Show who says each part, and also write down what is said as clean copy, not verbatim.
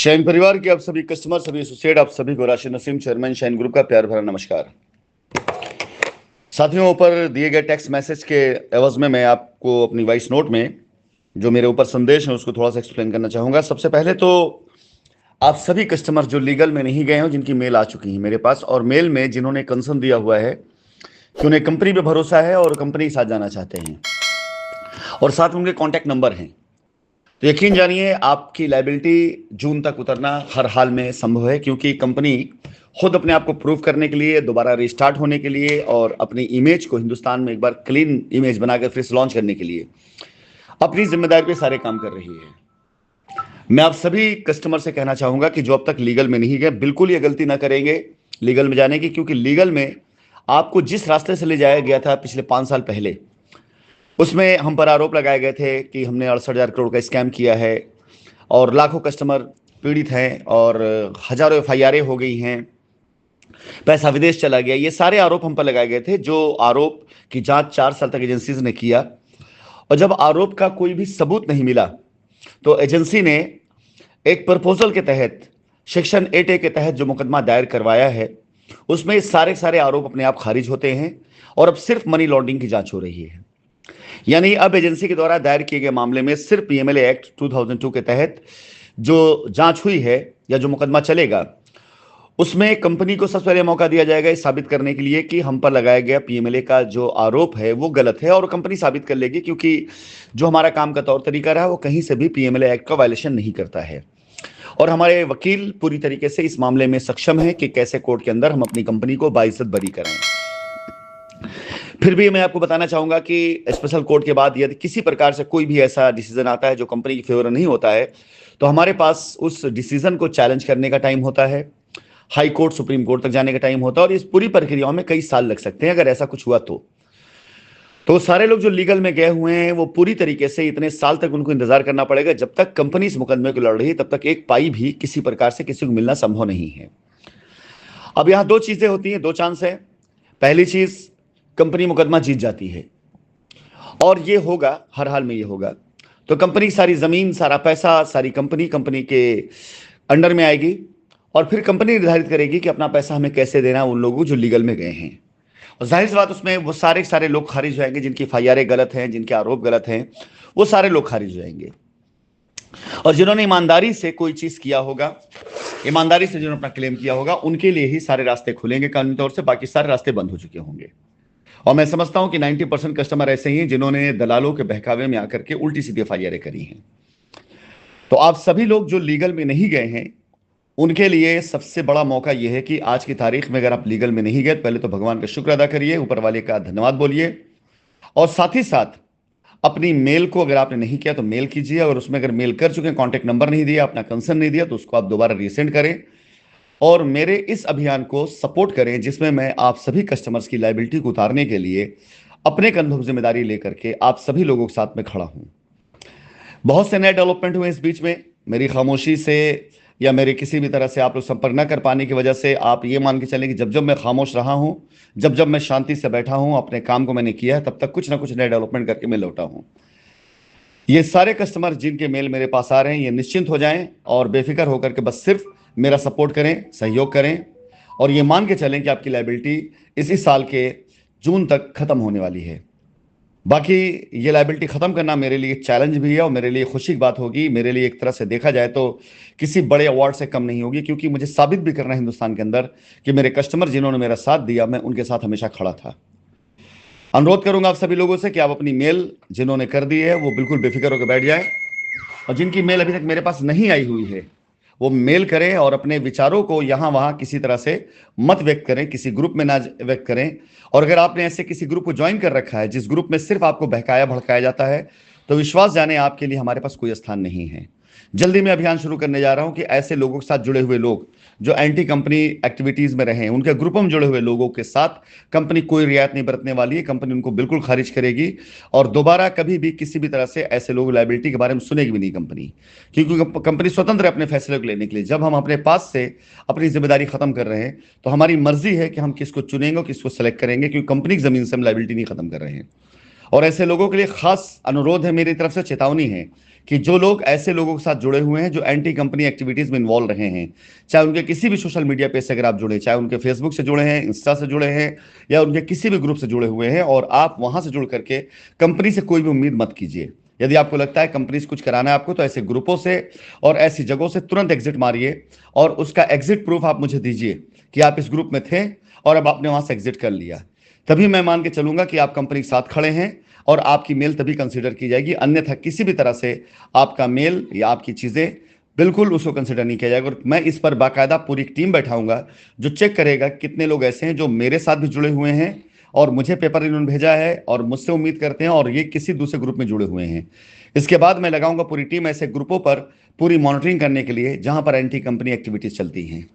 Speaker 1: शैन परिवार के आप सभी कस्टमर, सभी एसोसिएट, आप सभी को राशिद नसीम, चेयरमैन शैन ग्रुप का प्यार भरा नमस्कार। साथियों, ऊपर दिए गए टेक्स्ट मैसेज के एवज में मैं आपको अपनी वॉइस नोट में जो मेरे ऊपर संदेश है उसको थोड़ा सा एक्सप्लेन करना चाहूंगा। सबसे पहले तो आप सभी कस्टमर जो लीगल में नहीं गए हो, जिनकी मेल आ चुकी है मेरे पास, और मेल में जिन्होंने कंसर्न दिया हुआ है कि उन्हें कंपनी पे भरोसा है और कंपनी के साथ जाना चाहते हैं और साथ में उनके कॉन्टैक्ट नंबर हैं, तो यकीन जानिए आपकी लाइबिलिटी जून तक उतरना हर हाल में संभव है, क्योंकि कंपनी खुद अपने आप को प्रूव करने के लिए, दोबारा रिस्टार्ट होने के लिए और अपनी इमेज को हिंदुस्तान में एक बार क्लीन इमेज बनाकर फिर से लॉन्च करने के लिए अपनी जिम्मेदारी पे सारे काम कर रही है। मैं आप सभी कस्टमर से कहना चाहूंगा कि जो अब तक लीगल में नहीं गए, बिल्कुल ये गलती ना करेंगे लीगल में जाने की, क्योंकि लीगल में आपको जिस रास्ते से ले जाया गया था पिछले 5 साल पहले, उसमें हम पर आरोप लगाए गए थे कि हमने 68,000 करोड़ का स्कैम किया है और लाखों कस्टमर पीड़ित हैं और हजारों एफआईआर हो गई हैं, पैसा विदेश चला गया। ये सारे आरोप हम पर लगाए गए थे, जो आरोप की जांच 4 साल तक एजेंसीज ने किया, और जब आरोप का कोई भी सबूत नहीं मिला तो एजेंसी ने एक प्रपोजल के तहत सेक्शन 8A के तहत जो मुकदमा दायर करवाया है, उसमें सारे सारे आरोप अपने आप खारिज होते हैं और अब सिर्फ मनी लॉन्ड्रिंग की जांच हो रही है। यानी अब एजेंसी के द्वारा दायर किए गए मामले में सिर्फ पीएमएलए एक्ट 2002 के तहत जो जांच हुई है या जो मुकदमा चलेगा, उसमें कंपनी को सबसे पहले मौका दिया जाएगा इस साबित करने के लिए कि हम पर लगाया गया पीएमएलए का जो आरोप है वो गलत है, और कंपनी साबित कर लेगी, क्योंकि जो हमारा काम का तौर तरीका रहा वो कहीं से भी पीएमएलए एक्ट का वायलेशन नहीं करता है। और हमारे वकील पूरी तरीके से इस मामले में सक्षम है कि कैसे कोर्ट के अंदर हम अपनी कंपनी को बाइज्जत बरी करें। फिर भी मैं आपको बताना चाहूंगा कि स्पेशल कोर्ट के बाद यदि किसी प्रकार से कोई भी ऐसा डिसीजन आता है जो कंपनी की फेवर नहीं होता है, तो हमारे पास उस डिसीजन को चैलेंज करने का टाइम होता है, हाई कोर्ट, सुप्रीम कोर्ट तक जाने का टाइम होता है, और इस पूरी प्रक्रियाओं में कई साल लग सकते हैं अगर ऐसा कुछ हुआ तो सारे लोग जो लीगल में गए हुए हैं वो पूरी तरीके से इतने साल तक उनको इंतजार करना पड़ेगा। जब तक कंपनी इस मुकदमे को लड़ रही है तब तक एक पाई भी किसी प्रकार से किसी को मिलना संभव नहीं है। अब यहां दो चीजें होती हैं, दो चांस है। पहली चीज, कंपनी मुकदमा जीत जाती है, और ये होगा हर हाल में, ये होगा तो कंपनी सारी जमीन, सारा पैसा, सारी कंपनी के अंडर में आएगी, और फिर कंपनी निर्धारित करेगी कि अपना पैसा हमें कैसे देना उन लोगों जो लीगल में गए हैं। और जाहिर सी बात, उसमें वो सारे सारे लोग खारिज हो जाएंगे जिनकी एफआईआर गलत हैं, जिनके आरोप गलत हैं, वो सारे लोग खारिज हो जाएंगे। और जिन्होंने ईमानदारी से कोई चीज किया होगा, ईमानदारी से जिन्होंने अपना क्लेम किया होगा, उनके लिए ही सारे रास्ते खुलेंगे कानूनी तौर से, बाकी सारे रास्ते बंद हो चुके होंगे। और मैं समझता हूं कि 90% कस्टमर ऐसे ही हैं जिन्होंने दलालों के बहकावे में आकर के उल्टी सीधी एफआईआर करी हैं। तो आप सभी लोग जो लीगल में नहीं गए हैं, उनके लिए सबसे बड़ा मौका यह है कि आज की तारीख में अगर आप लीगल में नहीं गए तो पहले तो भगवान का शुक्र अदा करिए, ऊपर वाले का धन्यवाद बोलिए, और साथ ही साथ अपनी मेल को अगर आपने नहीं किया तो मेल कीजिए, और उसमें अगर मेल कर चुके हैं, कॉन्टैक्ट नंबर नहीं दिया, अपना कंसर्न नहीं दिया, तो उसको आप दोबारा रीसेंड करें और मेरे इस अभियान को सपोर्ट करें, जिसमें मैं आप सभी कस्टमर्स की लाइबिलिटी को उतारने के लिए अपने कंधों की जिम्मेदारी लेकर के आप सभी लोगों के साथ में खड़ा हूं। बहुत से नए डेवलपमेंट हुए इस बीच में, मेरी खामोशी से या मेरे किसी भी तरह से आप लोग संपर्क न कर पाने की वजह से आप ये मान के चलें कि जब जब मैं खामोश रहा हूं, जब जब मैं शांति से बैठा हूं, अपने काम को मैंने किया है, तब तक कुछ ना कुछ नए डेवलपमेंट करके मैं लौटा हूं। ये सारे कस्टमर जिनके मेल मेरे पास आ रहे हैं, ये निश्चिंत हो जाएं और बेफिक्र होकर के बस सिर्फ मेरा सपोर्ट करें, सहयोग करें, और ये मान के चलें कि आपकी लाइबिलिटी इसी साल के जून तक खत्म होने वाली है। बाकी ये लाइबिलिटी खत्म करना मेरे लिए चैलेंज भी है और मेरे लिए खुशी की बात होगी, मेरे लिए एक तरह से देखा जाए तो किसी बड़े अवार्ड से कम नहीं होगी, क्योंकि मुझे साबित भी करना है हिंदुस्तान के अंदर कि मेरे कस्टमर जिन्होंने मेरा साथ दिया, मैं उनके साथ हमेशा खड़ा था। अनुरोध करूंगा आप सभी लोगों से कि आप अपनी मेल जिन्होंने कर दी है वो बिल्कुल बेफिक्र होकर बैठ जाए, और जिनकी मेल अभी तक मेरे पास नहीं आई हुई है वो मेल करें और अपने विचारों को यहां वहां किसी तरह से मत व्यक्त करें, किसी ग्रुप में ना व्यक्त करें। और अगर आपने ऐसे किसी ग्रुप को ज्वाइन कर रखा है जिस ग्रुप में सिर्फ आपको बहकाया भड़काया जाता है, तो विश्वास जाने आपके लिए हमारे पास कोई स्थान नहीं है। जल्दी मैं अभियान शुरू करने जा रहा हूं कि ऐसे लोगों के साथ जुड़े हुए लोग जो एंटी कंपनी एक्टिविटीज में रहे, उनके ग्रुपों में जुड़े हुए लोगों के साथ कंपनी कोई रियायत नहीं बरतने वाली है, कंपनी उनको बिल्कुल खारिज करेगी, और दोबारा कभी भी किसी भी तरह से ऐसे लोग लाइबिलिटी के बारे में सुनेगी भी नहीं कंपनी, क्योंकि कंपनी स्वतंत्र है अपने फैसले को लेने के लिए। जब हम अपने पास से अपनी जिम्मेदारी खत्म कर रहे हैं तो हमारी मर्जी है कि हम किसको चुनेंगे और किसको सेलेक्ट करेंगे, क्योंकि कंपनी की जमीन से हम लाइबिलिटी नहीं खत्म कर रहे हैं। और ऐसे लोगों के लिए खास अनुरोध है, मेरी तरफ से चेतावनी है कि जो लोग ऐसे लोगों के साथ जुड़े हुए हैं जो एंटी कंपनी एक्टिविटीज में इन्वॉल्व रहे हैं, चाहे उनके किसी भी सोशल मीडिया पेज से अगर आप जुड़े, चाहे उनके फेसबुक से जुड़े हैं, इंस्टा से जुड़े हैं, या उनके किसी भी ग्रुप से जुड़े हुए हैं, और आप वहां से जुड़ करके कंपनी से कोई भी उम्मीद मत कीजिए। यदि आपको लगता है कंपनी से कुछ कराना है आपको, तो ऐसे ग्रुपों से और ऐसी जगहों से तुरंत एग्जिट मारिए, और उसका एग्जिट प्रूफ आप मुझे दीजिए कि आप इस ग्रुप में थे और अब आपने वहां से एग्जिट कर लिया। तभी मैं मान के चलूंगा कि आप कंपनी के साथ खड़े हैं, और आपकी मेल तभी कंसिडर की जाएगी। अन्यथा किसी भी तरह से आपका मेल या आपकी चीजें बिल्कुल उसको कंसिडर नहीं किया जाएगा। और मैं इस पर बाकायदा पूरी टीम बैठाऊंगा जो चेक करेगा कितने लोग ऐसे हैं जो मेरे साथ भी जुड़े हुए हैं और मुझे पेपर इन्होंने भेजा है और मुझसे उम्मीद करते हैं, और ये किसी दूसरे ग्रुप में जुड़े हुए हैं। इसके बाद मैं लगाऊंगा पूरी टीम ऐसे ग्रुपों पर पूरी मॉनिटरिंग करने के लिए जहां पर एंटी कंपनी एक्टिविटीज चलती हैं।